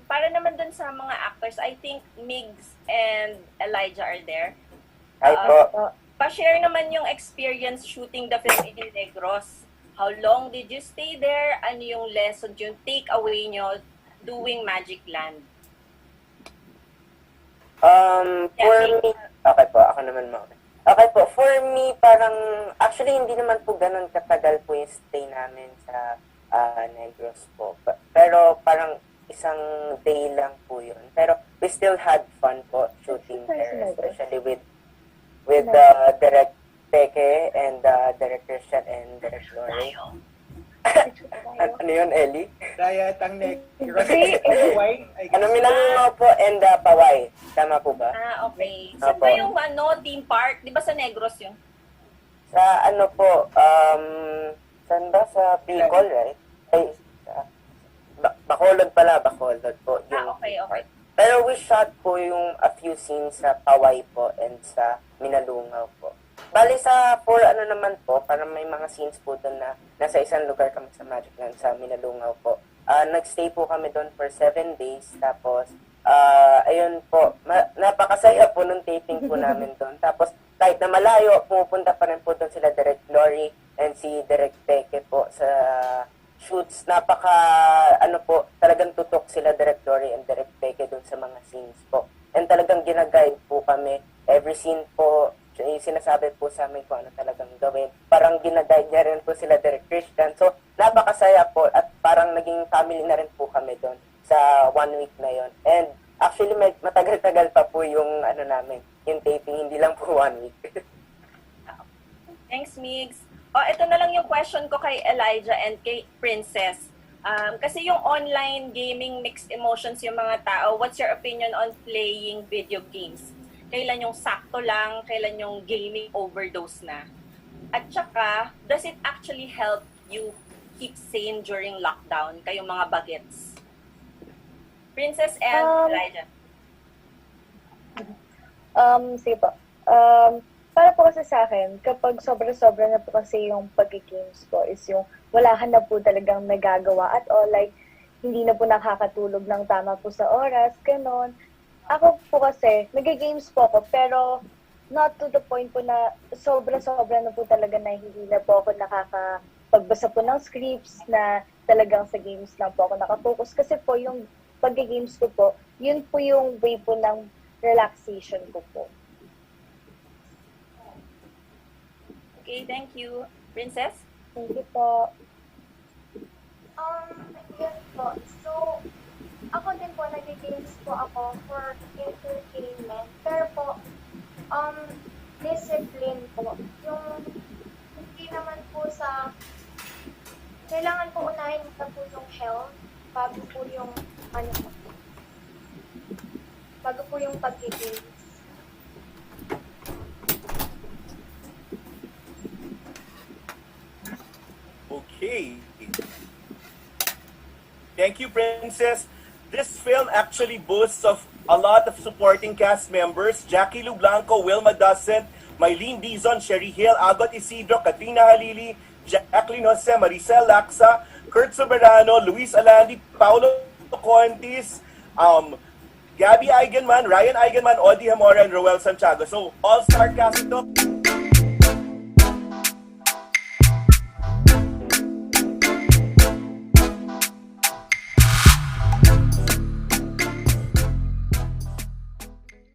para naman dun sa mga actors, I think Migs and Elijah are there. Hi po. Pa-share naman yung experience shooting the film in Negros. How long did you stay there? Ano yung lesson, yung take-away nyo doing Magic Land? For me, okay po, ako naman mo. Okay po, for me, parang, actually, hindi naman po ganun katagal po yung stay namin sa Negros po. Pero parang isang day lang po yun. Pero we still had fun po shooting there, especially with Direct Peke and Director Shet and Direct Lori. Ano yun, Ellie? Diet ang Negros. Wine? Ano, Minalungaw po and Paway. Tama po ba? Okay. Saan ba yung theme park? Di ba sa Negros yun? Sa ano po, saan ba? Sa Bicol, right? Ay, Bacolod pala, Bacolod po. Okay. Pero we shot po yung a few scenes sa Paway po and sa Minalungaw po. Bali for ano naman po, parang may mga scenes po doon na nasa isang lugar kami sa Magic Land, sa Minalungaw po. Nagstay po kami doon for 7 days, tapos ayun po, napakasaya po nung taping po namin doon. Tapos kahit na malayo, pumupunta pa rin po doon sila Direct Lori and si Direct Peke po sa shoots. Ano po, talagang tutok sila Direct Lori and Direct Peke doon sa mga scenes po. And talagang ginaguide po kami. Every scene po, sinasabi po sa amin kung ano talagang gawin. Parang ginaguide niya rin po sila Direct Christian. So, napakasaya po at parang naging family na rin po kami doon sa 1 week na yon. And actually, matagal-tagal pa po yung ano namin, yung taping, hindi lang po 1 week. Thanks, Migs. Ito na lang yung question ko kay Elijah and kay Princess. Kasi yung online gaming mixed emotions yung mga tao, what's your opinion on playing video games? Kailan yung sakto lang, kailan yung gaming overdose na? At saka, does it actually help you keep sane during lockdown, kayong mga bagets? Princess and Elijah. Sige po. Para po kasi sa akin, kapag sobra-sobra na po kasi yung pag-games ko is yung wala ka na po talagang nagagawa at all, like, hindi na po nakakatulog ng tama po sa oras, ganon. Ako po kasi, nag-games po ako, pero not to the point po na sobra-sobra na po talaga na hindi na po ako nakakapagbasa po ng scripts na talagang sa games lang po ako nakafocus. Kasi po yung pag-games ko po, yun po yung way po ng relaxation ko po. Okay, thank you. Princess? Thank you po. Yun po. So, ako din po, nag-games po ako for entertainment. Pero po, discipline po. Yung, hindi naman po sa, kailangan po unahin na po yung health bago po yung, bago po yung pag-games. Okay. Thank you, Princess. This film actually boasts of a lot of supporting cast members: Jackie Lu Blanco, Wilma Dacent, Mylene Dizon, Sherry Hill, Agot Isidro, Katrina Halili, Jacqueline Jose, Maricel Laksa, Kurt Soberano, Luis Alandi, Paulo Contis, Gabby Eigenman, Ryan Eigenman, Audie Hamora, and Roel Santiago. So, all-star cast ito.